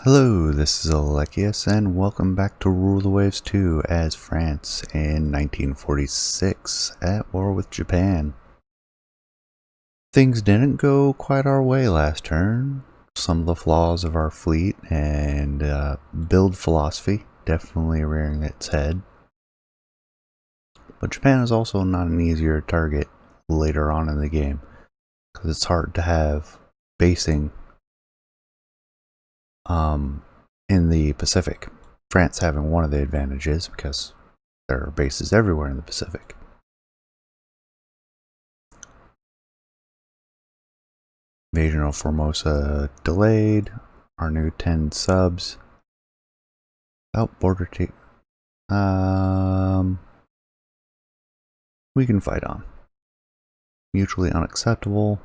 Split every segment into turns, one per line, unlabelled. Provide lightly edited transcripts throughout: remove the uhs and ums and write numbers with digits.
Hello, this is Alekius, and welcome back to Rule the Waves 2 as France in 1946 at war with Japan. Things didn't go quite our way last turn. Some of the flaws of our fleet and build philosophy definitely rearing its head. But Japan is also not an easier target later on in the game, because it's hard to have basing in the Pacific. France having one of the advantages because there are bases everywhere in the Pacific. Invasion of Formosa delayed. Our new 10 subs. Out border we can fight on. Mutually unacceptable.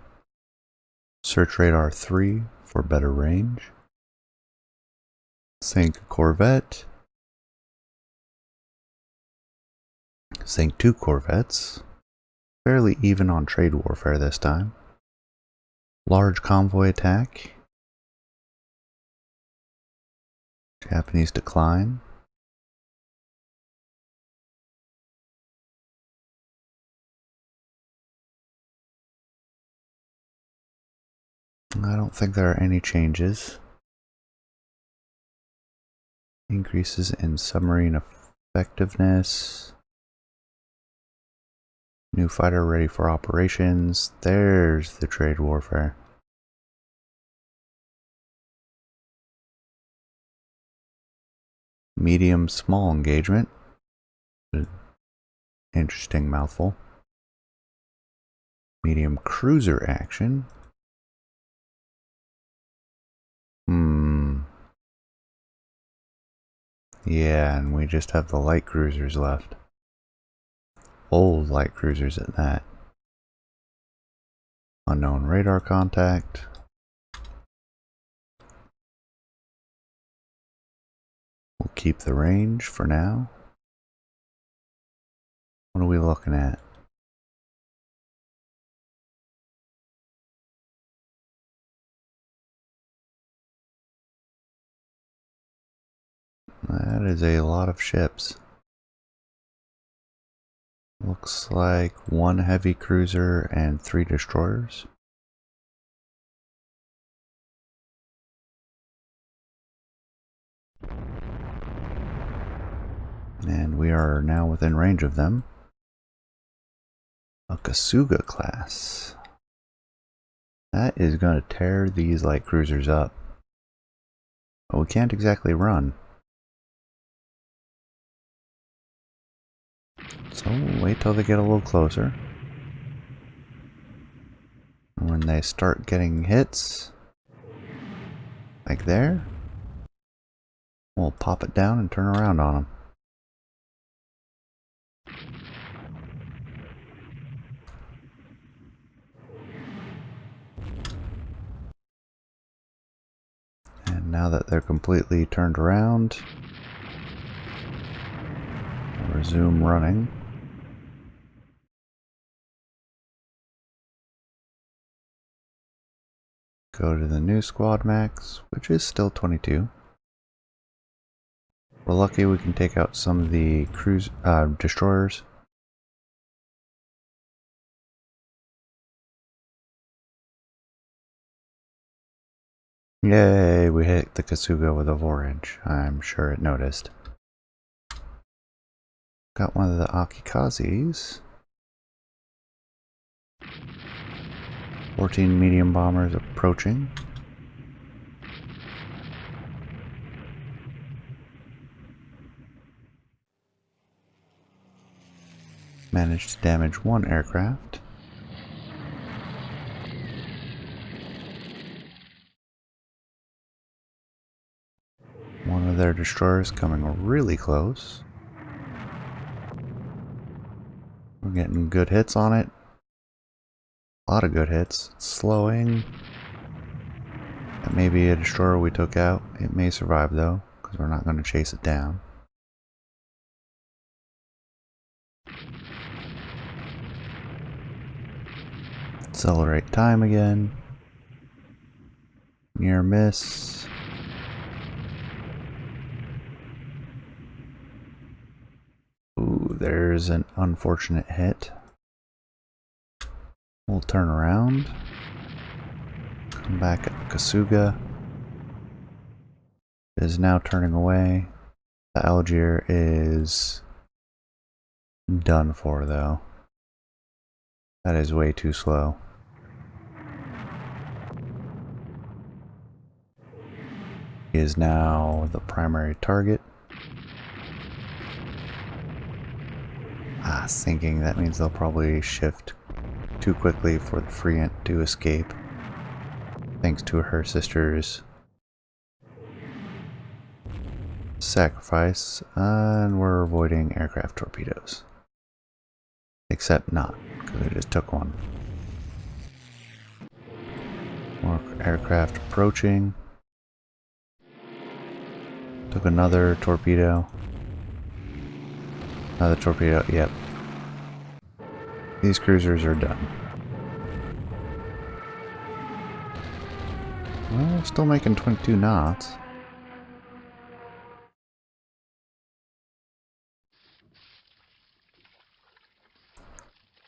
Search radar 3 for better range. Sink a corvette. Sink 2 corvettes. Fairly even on trade warfare this time. Large convoy attack. Japanese decline. I don't think there are any changes. Increases in submarine effectiveness. New fighter ready for operations. There's the trade warfare. Medium small engagement. Interesting mouthful. Medium cruiser action. Yeah, and we just have the light cruisers left. Old light cruisers at that. Unknown radar contact. We'll keep the range for now. What are we looking at? That is a lot of ships. Looks like 1 heavy cruiser and 3 destroyers. And we are now within range of them. A Kasuga class. That is going to tear these light cruisers up. But we can't exactly run. So we'll wait till they get a little closer. And when they start getting hits, like there, we'll pop it down and turn around on them. And now that they're completely turned around, we'll resume running. Go to the new squad max, which is still 22. We're lucky we can take out some of the destroyers. Yay, we hit the Kasuga with a 4-inch. I'm sure it noticed. Got one of the Akikazes. 14 medium bombers approaching. Managed to damage 1 aircraft. One of their destroyers coming really close. We're getting good hits on it. A lot of good hits. It's slowing. That may be a destroyer we took out. It may survive though, because we're not going to chase it down. Accelerate time again. Near miss. there's an unfortunate hit. We'll turn around. Come back at Kasuga. It is now turning away. The Algier is done for, though. That is way too slow. He is now the primary target. Sinking. That means they'll probably shift too quickly for the Freant to escape. Thanks to her sister's sacrifice. And we're avoiding aircraft torpedoes. Except not, because I just took one. More aircraft approaching. Took another torpedo. Another torpedo, yep. These cruisers are done. Well, still making 22 knots.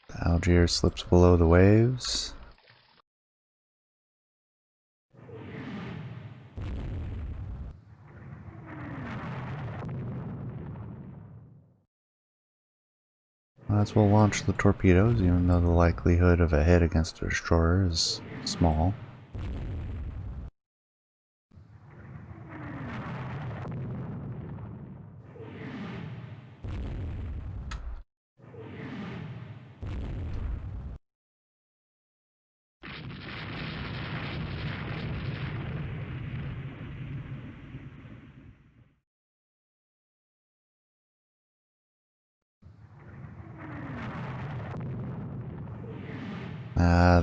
The Algier slips below the waves. Might as well launch the torpedoes, even though the likelihood of a hit against a destroyer is small.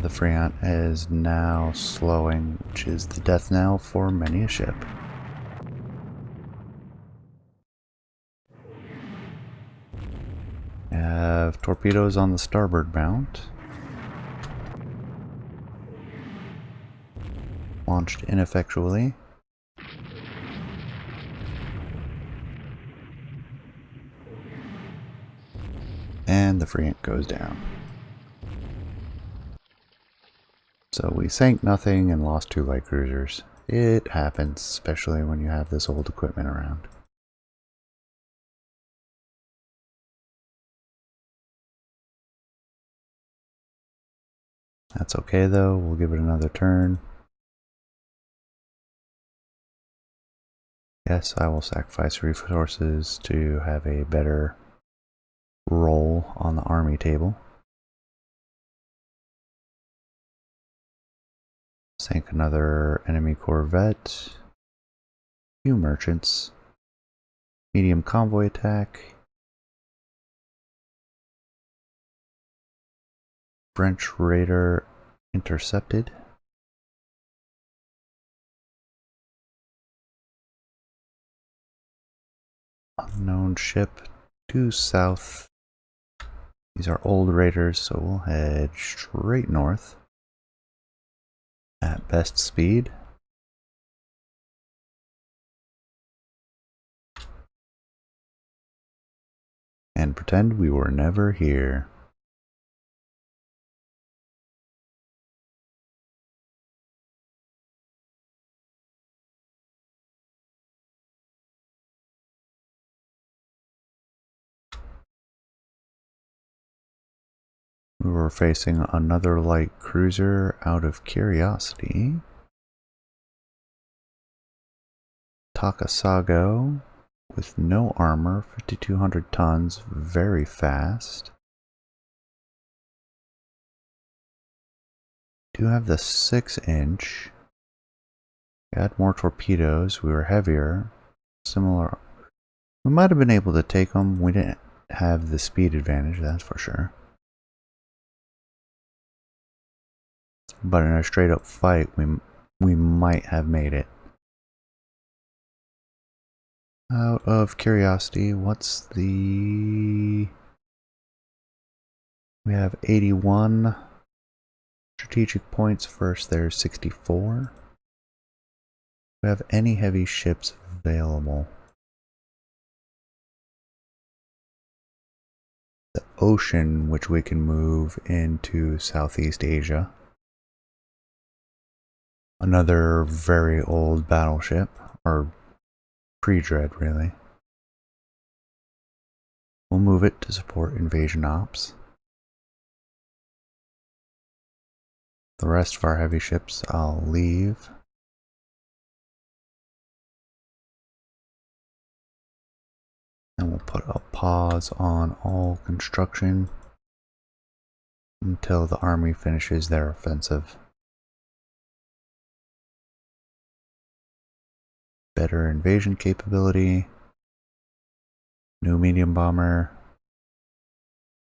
The Freant is now slowing, which is the death knell for many a ship. We have torpedoes on the starboard mount. Launched ineffectually. And the Freant goes down. So we sank nothing and lost 2 light cruisers. It happens, especially when you have this old equipment around. That's okay though, we'll give it another turn. Yes, I will sacrifice resources to have a better role on the army table. Sank another enemy corvette. Few merchants. Medium convoy attack. French raider intercepted. Unknown ship due south. These are old raiders, so we'll head straight north at best speed. And pretend we were never here. We were facing another light cruiser out of curiosity. Takasago with no armor, 5,200 tons, very fast. Do have the 6-inch. We had more torpedoes. We were heavier. Similar. We might have been able to take them. We didn't have the speed advantage, that's for sure. But in a straight up fight, we might have made it. Out of curiosity, what's the... We have 81 strategic points. First, there's 64. Do we have any heavy ships available? ocean, which we can move into Southeast Asia. Another very old battleship, or pre-dread really. We'll move it to support invasion ops. The rest of our heavy ships I'll leave. And we'll put a pause on all construction until the army finishes their offensive. Better invasion capability. New medium bomber.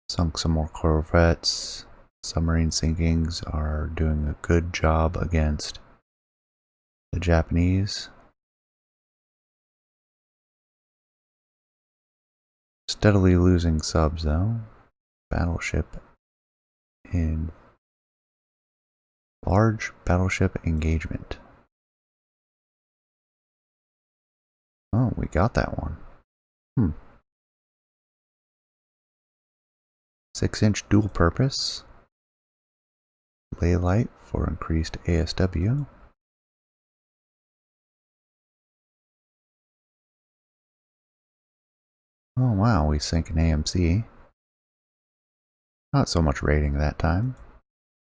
Sunk some more corvettes. Submarine sinkings are doing a good job against the Japanese. Steadily losing subs though. Battleship in large battleship engagement. Oh, we got that one. 6-inch dual purpose. Lay light for increased ASW. Oh wow, we sank an AMC. Not so much rating that time.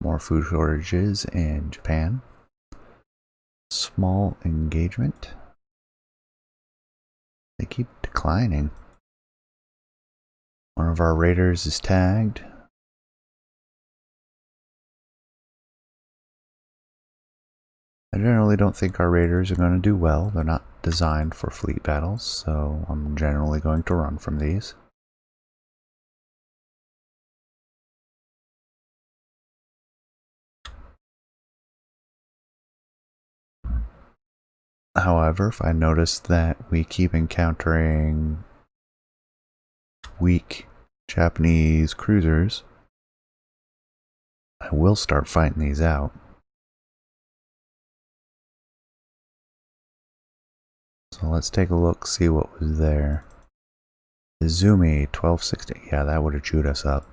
More food shortages in Japan. Small engagement. They keep declining. One of our raiders is tagged. I generally don't think our raiders are going to do well. They're not designed for fleet battles, so I'm generally going to run from these. However, if I notice that we keep encountering weak Japanese cruisers, I will start fighting these out. So let's take a look, see what was there. Izumi 1260. Yeah, that would have chewed us up.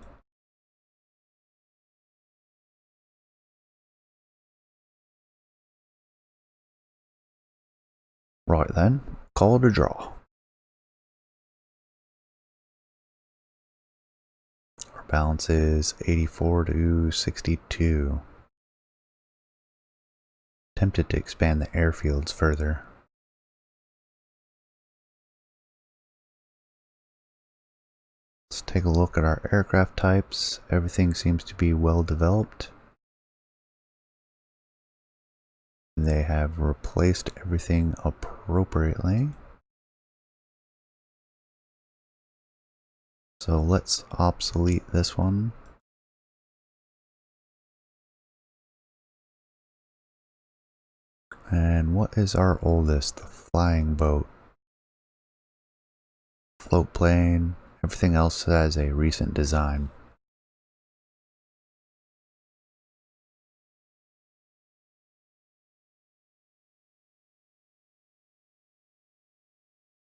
Right then, call it a draw. Our balance is 84 to 62. Tempted to expand the airfields further. Let's take a look at our aircraft types. Everything seems to be well developed. They have replaced everything appropriately. So let's obsolete this one. And what is our oldest? The flying boat. Float plane. Everything else has a recent design.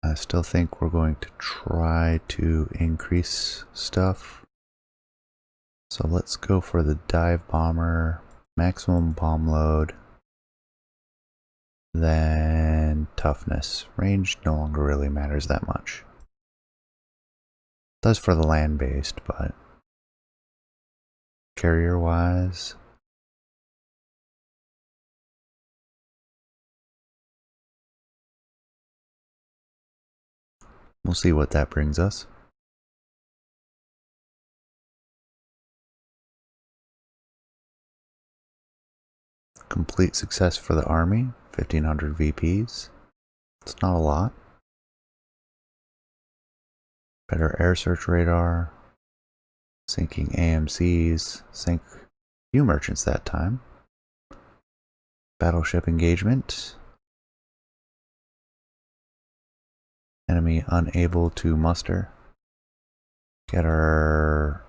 I still think we're going to try to increase stuff. So let's go for the dive bomber, maximum bomb load, then toughness. Range no longer really matters that much. It does for the land-based, but carrier-wise, we'll see what that brings us. Complete success for the Army, 1,500 VPs. It's not a lot. Better air search radar. Sinking AMCs. Sink a few merchants that time. Battleship engagement. Enemy unable to muster. Get our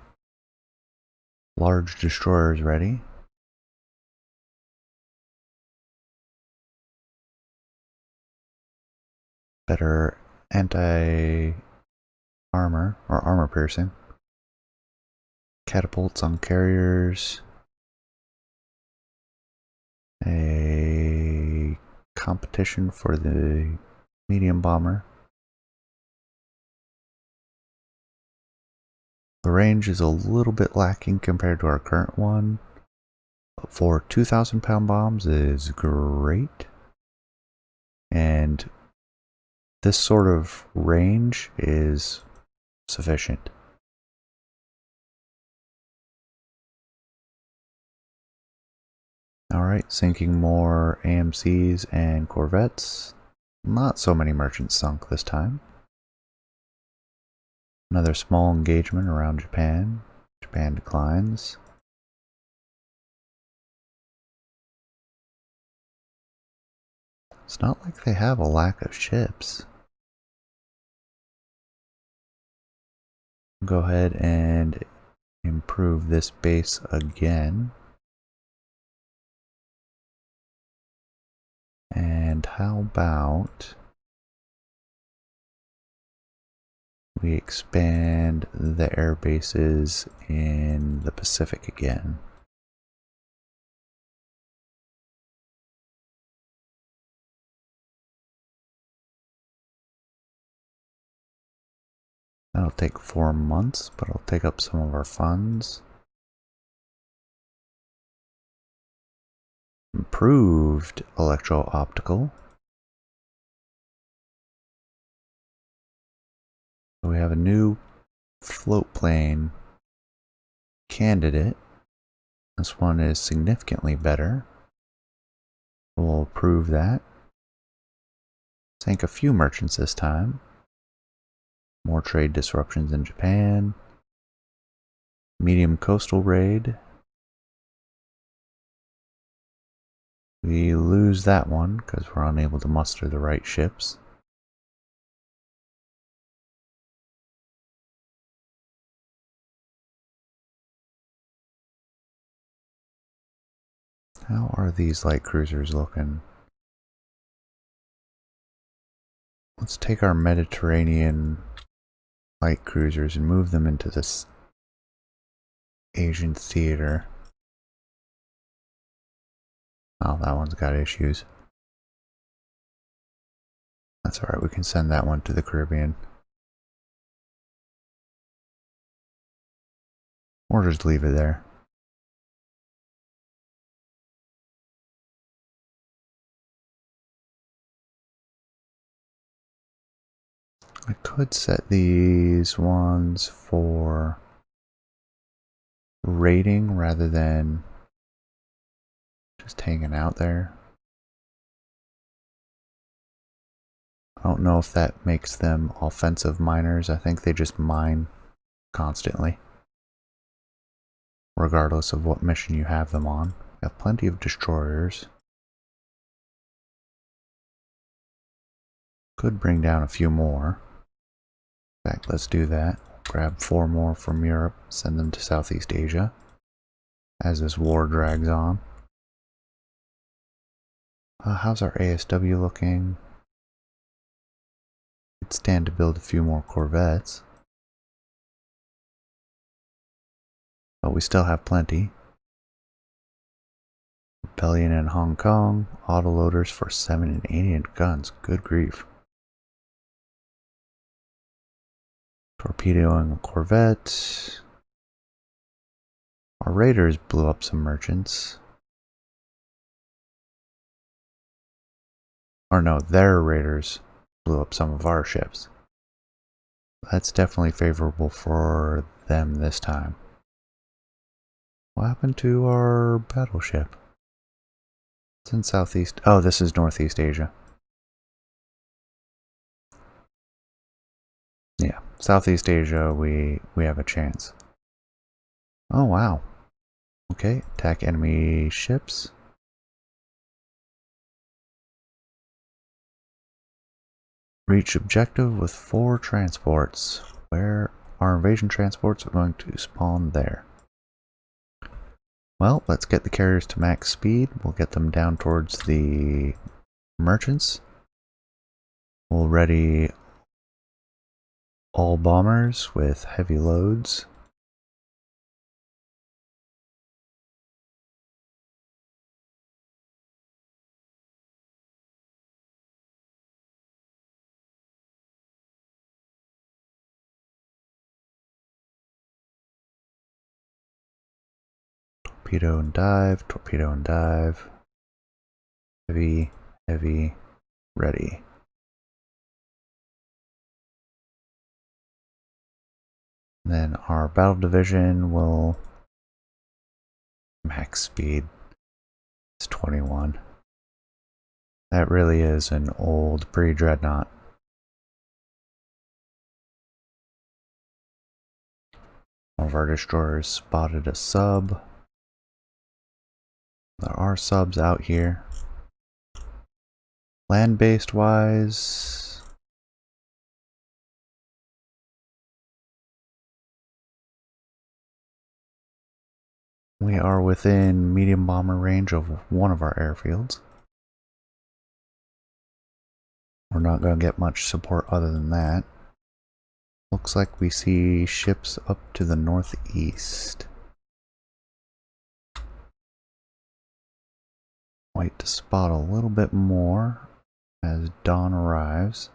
large destroyers ready. Better anti-armor or armor piercing. Catapults on carriers. A competition for the medium bomber. The range is a little bit lacking compared to our current one, but for 2,000 pound bombs is great. And this sort of range is sufficient. Alright, sinking more AMCs and corvettes. Not so many merchants sunk this time. Another small engagement around Japan. Japan declines. It's not like they have a lack of ships. Go ahead and improve this base again. And how about we expand the air bases in the Pacific again? That'll take 4 months, but it'll take up some of our funds. Improved electro-optical. So we have a new float plane candidate. This one is significantly better. We'll approve that. Sank a few merchants this time. More trade disruptions in Japan. Medium coastal raid. We lose that one because we're unable to muster the right ships. How are these light cruisers looking? Let's take our Mediterranean light cruisers and move them into this Asian theater. Oh, that one's got issues. That's alright, we can send that one to the Caribbean. Or just leave it there. I could set these ones for raiding rather than just hanging out there. I don't know if that makes them offensive miners. I think they just mine constantly, regardless of what mission you have them on. We have plenty of destroyers. Could bring down a few more. In fact, let's do that. Grab 4 more from Europe, send them to Southeast Asia as this war drags on. How's our ASW looking? Could stand to build a few more corvettes. But we still have plenty. Rebellion in Hong Kong. Autoloaders for 7 and 8-inch guns. Good grief. Torpedoing a corvette. Our raiders blew up some merchants. Or no, their raiders blew up some of our ships. That's definitely favorable for them this time. What happened to our battleship? It's in Southeast. Oh, this is Northeast Asia. Yeah, Southeast Asia, we have a chance. Oh, wow. Okay, attack enemy ships. Reach objective with 4 transports. Where our invasion transports are going to spawn there. Well, let's get the carriers to max speed. We'll get them down towards the merchants. We'll ready all bombers with heavy loads. Torpedo and dive, torpedo and dive. Heavy, heavy, ready. Then our battle division will max speed. It's 21. That really is an old pre-dreadnought. One of our destroyers spotted a sub. There are subs out here. Land-based wise, we are within medium bomber range of one of our airfields. We're not going to get much support other than that. Looks like we see ships up to the northeast. Wait to spot a little bit more as dawn arrives.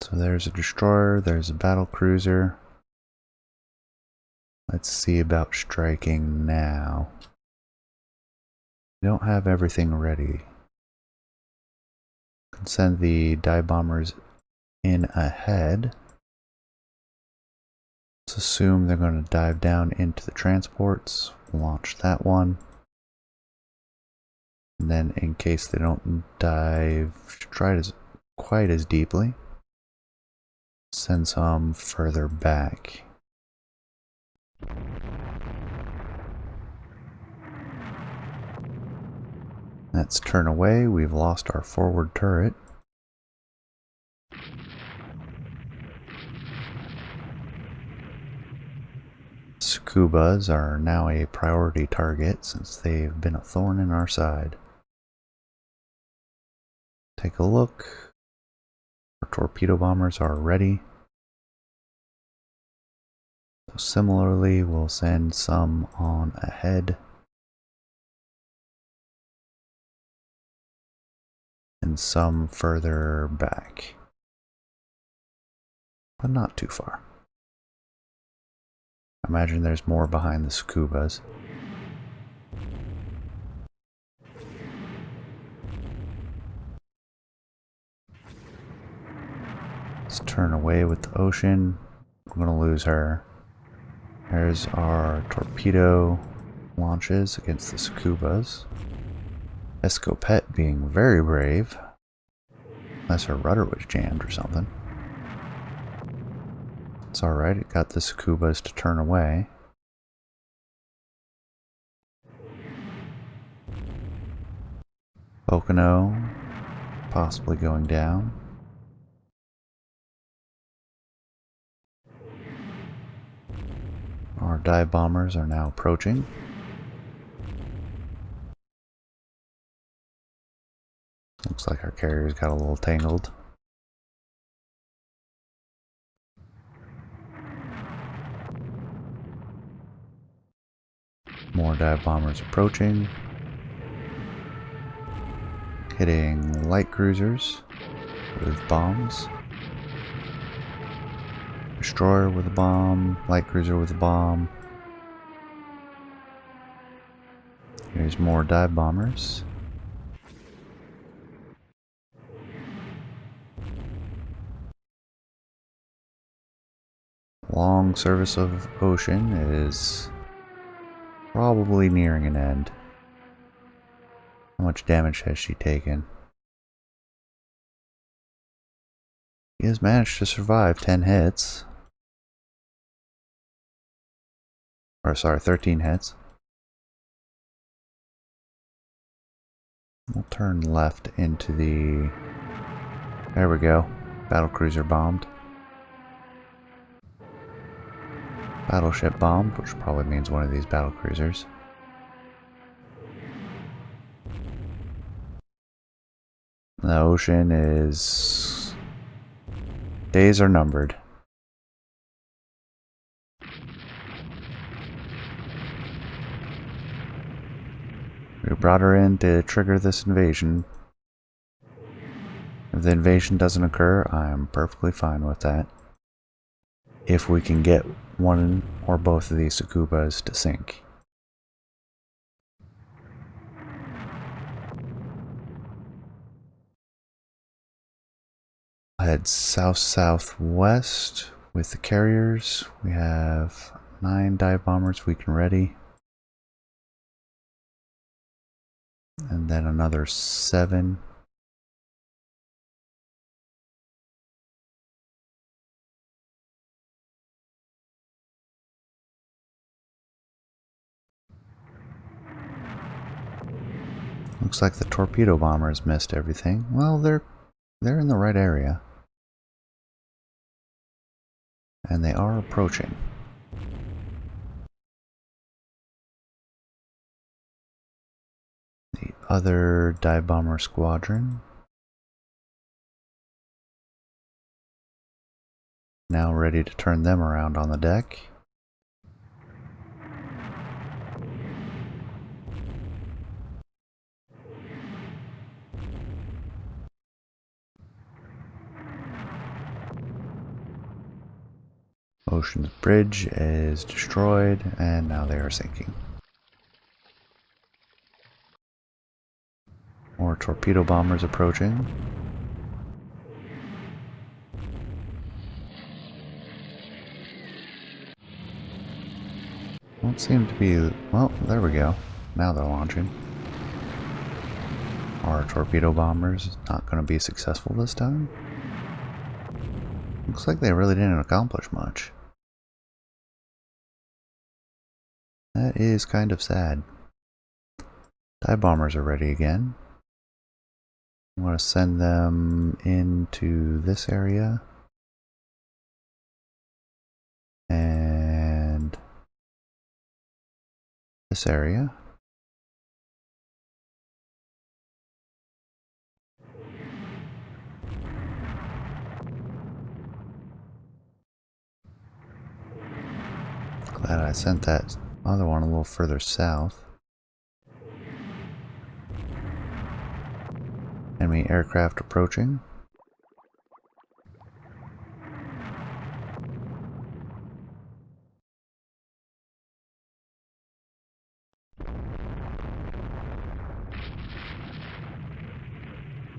So there's a destroyer, there's a battle cruiser. Let's see about striking now. We don't have everything ready. Can send the dive bombers in ahead. Let's assume they're going to dive down into the transports. Launch that one. And then in case they don't dive quite as deeply, send some further back. Let's turn away. We've lost our forward turret. Scubas are now a priority target since they've been a thorn in our side. Take a look. Our torpedo bombers are ready. So similarly, we'll send some on ahead. And some further back. But not too far. I imagine there's more behind the Scubas. Let's turn away with the ocean. We're going to lose her. There's our torpedo launches against the Scubas. Escopette being very brave. Unless her rudder was jammed or something. It's alright, it got the Scubas to turn away. Pocono possibly going down. Our dive bombers are now approaching. Looks like our carriers got a little tangled. More dive bombers approaching. Hitting light cruisers with bombs. Destroyer with a bomb. Light cruiser with a bomb. Here's more dive bombers. Long service of ocean is probably nearing an end. How much damage has she taken? She has managed to survive 10 hits. Or sorry, 13 hits. We'll turn left into the... There we go. Battlecruiser bombed. Battleship bombed, which probably means one of these battlecruisers. The ocean is... days are numbered. brought her in to trigger this invasion. If the invasion doesn't occur, I'm perfectly fine with that. If we can get one or both of these Tsukubas to sink. I'll head south-southwest with the carriers. We have 9 dive bombers we can ready. And then another 7. Looks like the torpedo bombers missed everything. Well, they're in the right area. And they are approaching. The other dive bomber squadron. Now ready to turn them around on the deck. Ocean's Bridge is destroyed, and now they are sinking. More torpedo bombers approaching. Don't seem to be... Well, there we go. Now they're launching. Our torpedo bombers not going to be successful this time. Looks like they really didn't accomplish much. That is kind of sad. Dive bombers are ready again. I want to send them into this area. And this area. Glad I sent that other one a little further south. Enemy aircraft approaching.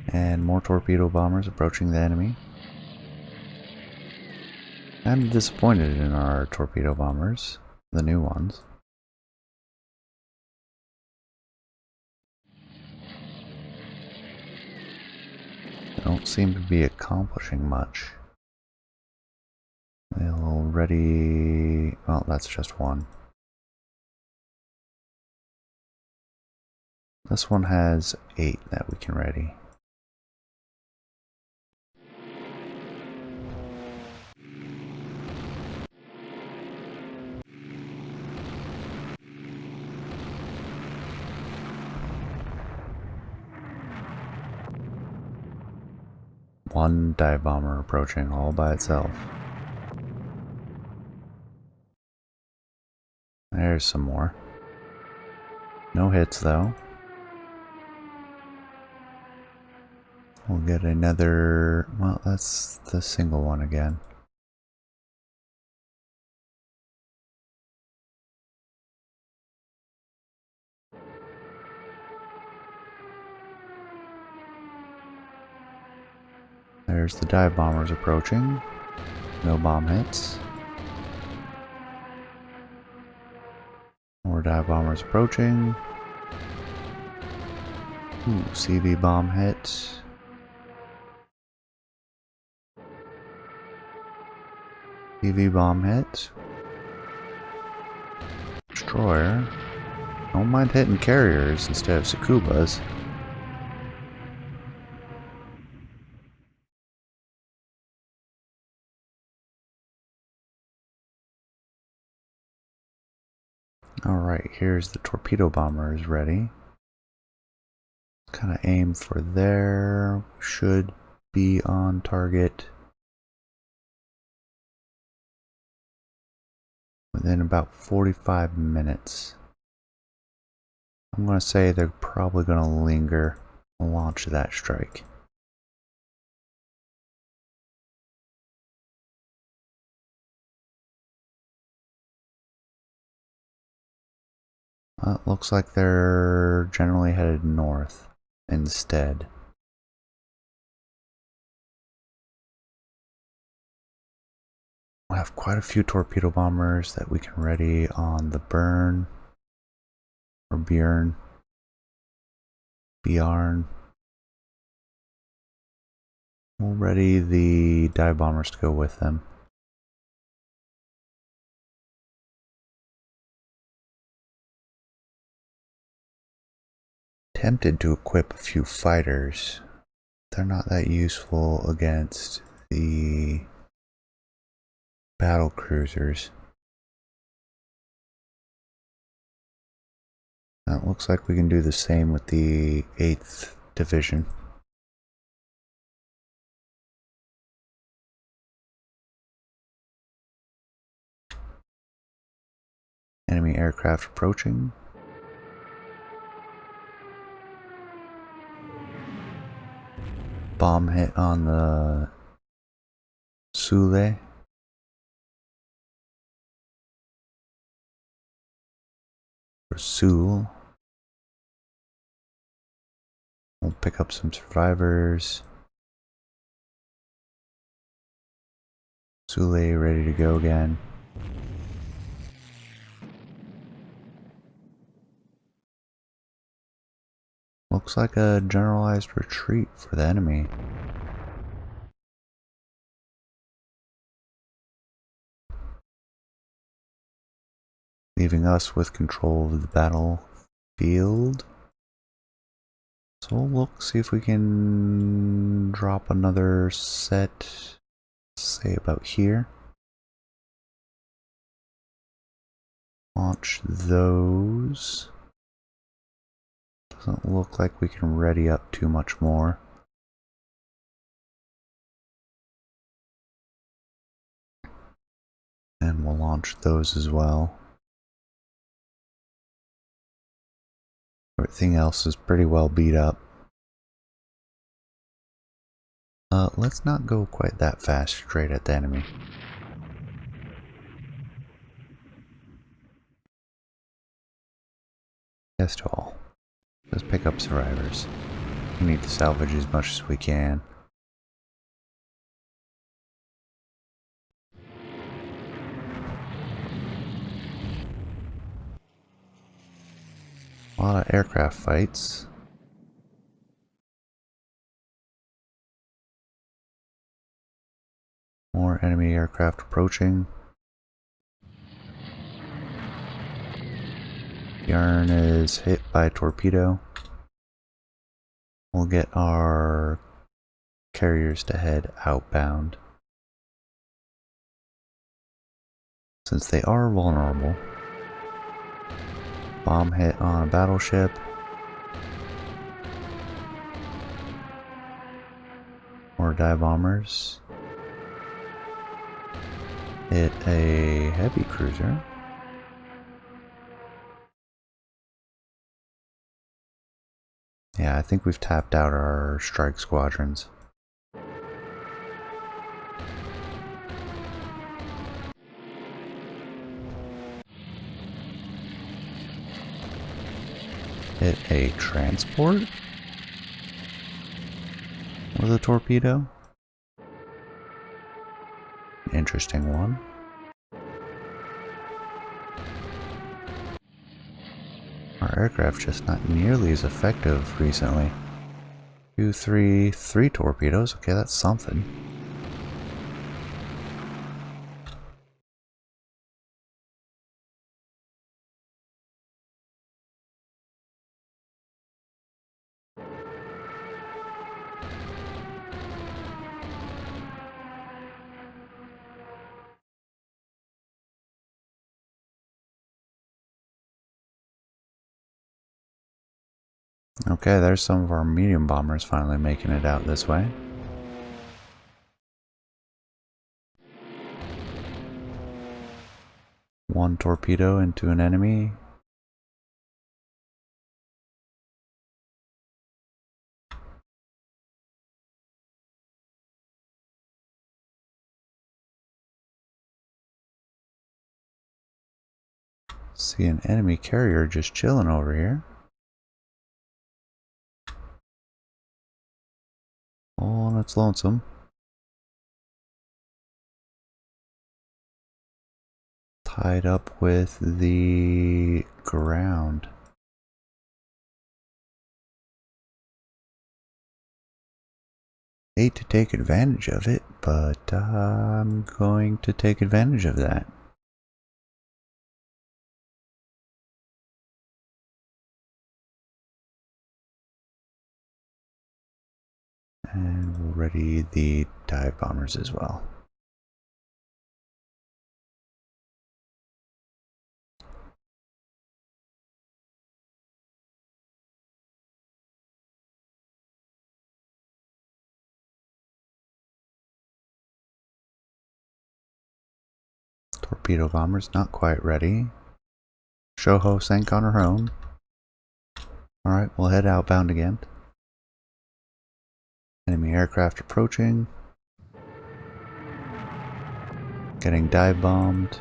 And more torpedo bombers approaching the enemy. I'm disappointed in our torpedo bombers, the new ones. They don't seem to be accomplishing much. They'll ready... Well, that's just one. This one has 8 that we can ready. One dive bomber approaching all by itself. There's some more. No hits though. We'll get another... Well, that's the single one again. There's the dive bombers approaching. No bomb hits. More dive bombers approaching. Ooh, CV bomb hit. CV bomb hit. Destroyer. Don't mind hitting carriers instead of Tsukubas. Alright, here's the torpedo bombers ready. Kind of aim for there. Should be on target within about 45 minutes. I'm going to say they're probably going to linger and launch that strike. It looks like they're generally headed north instead. We have quite a few torpedo bombers that we can ready on the Bjorn. We'll ready the dive bombers to go with them. Tempted to equip a few fighters. They're not that useful against the battle cruisers. Now it looks like we can do the same with the 8th Division. Enemy aircraft approaching. Bomb hit on the Sule. Or Sul. We'll pick up some survivors. Sule ready to go again. Looks like a generalized retreat for the enemy. Leaving us with control of the battlefield. So we'll look, see if we can drop another set, say about here. Launch those. Doesn't look like we can ready up too much more. And we'll launch those as well. Everything else is pretty well beat up. Let's not go quite that fast straight at the enemy. Yes to all. Let's pick up survivors. We need to salvage as much as we can. A lot of aircraft fights. More enemy aircraft approaching. Jeune is hit by a torpedo. We'll get our carriers to head outbound. Since they are vulnerable. Bomb hit on a battleship. More dive bombers. Hit a heavy cruiser. Yeah, I think we've tapped out our strike squadrons. Hit a transport with a torpedo. Interesting one. Our aircraft just not nearly as effective recently. 2, 3 torpedoes. Okay, that's something. Okay, there's some of our medium bombers finally making it out this way. One torpedo into an enemy. See an enemy carrier just chilling over here. All on its lonesome. Tied up with the ground. Hate to take advantage of it, but I'm going to take advantage of that. And we'll ready the dive bombers as well. Torpedo bombers not quite ready. Shoho sank on her own. Alright, we'll head outbound again. Enemy aircraft approaching. Getting dive bombed.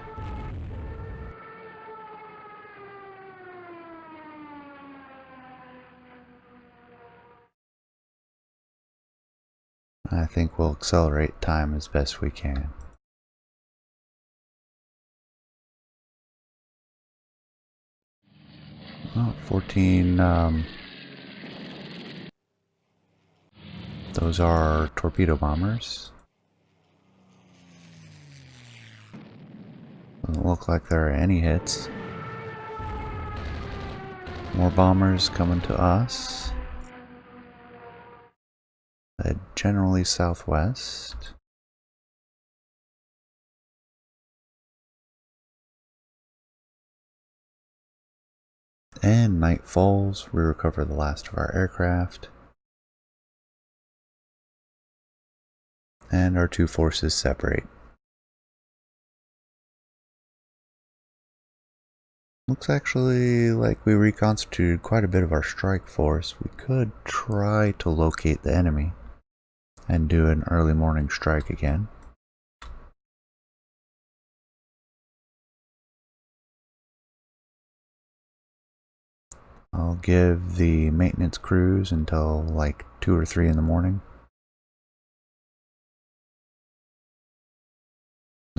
I think we'll accelerate time as best we can. Oh, 14, those are torpedo bombers. Doesn't look like there are any hits. More bombers coming to us. Generally southwest. And night falls, we recover the last of our aircraft. And our two forces separate. Looks actually like we reconstituted quite a bit of our strike force. We could try to locate the enemy and do an early morning strike again. I'll give the maintenance crews until like 2 or 3 in the morning.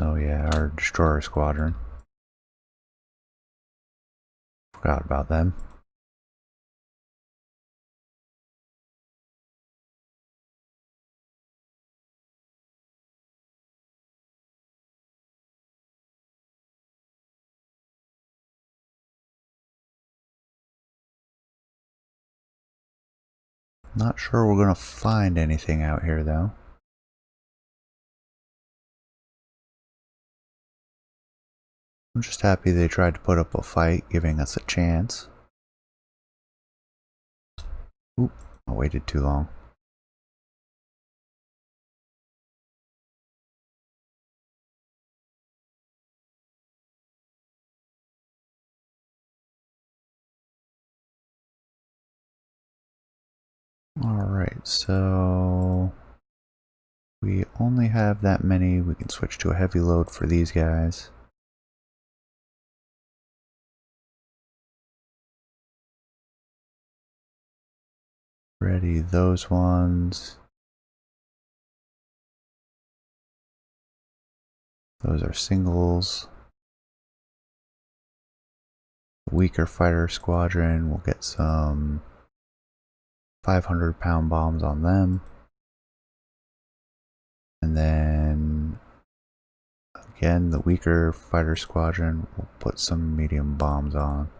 Oh yeah, our destroyer squadron. Forgot about them. Not sure we're gonna find anything out here though. I'm just happy they tried to put up a fight, giving us a chance. Oop, I waited too long. Alright, so we only have that many. We can switch to a heavy load for these guys. Ready those ones. Those are singles. Weaker fighter squadron, we'll get some 500-pound bombs on them. And then again, the weaker fighter squadron will put some medium bombs on.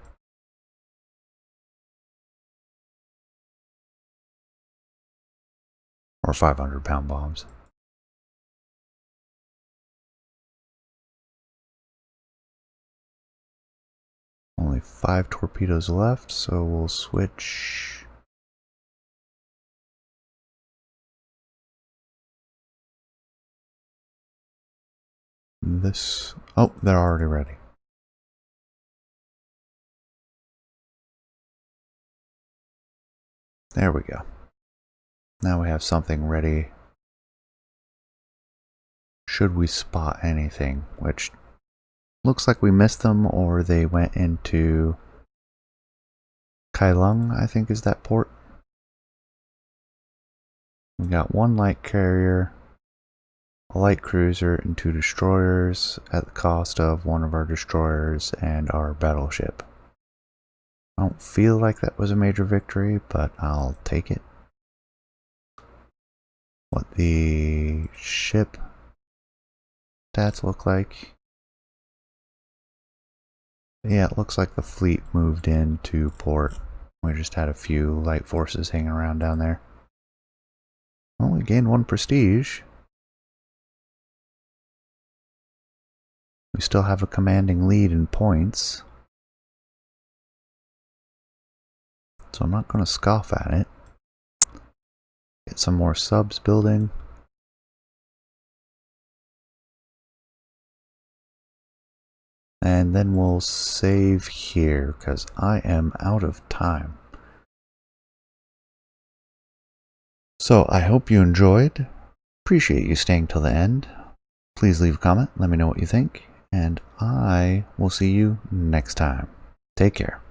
Or 500-pound bombs. Only 5 torpedoes left, so we'll switch. This. Oh, they're already ready. There we go. Now we have something ready. Should we spot anything, which Looks like we missed them, or they went into Kailung, I think is that port. We got one light carrier, a light cruiser, and 2 destroyers at the cost of one of our destroyers and our battleship. I don't feel like that was a major victory, but I'll take it. What the ship stats look like. Yeah, it looks like the fleet moved into port. We just had a few light forces hanging around down there. Well, we gained 1 prestige. We still have a commanding lead in points. So I'm not going to scoff at it. Get some more subs building. And then we'll save here, because I am out of time. So I hope you enjoyed. Appreciate you staying till the end. Please leave a comment, let me know what you think, and I will see you next time. Take care.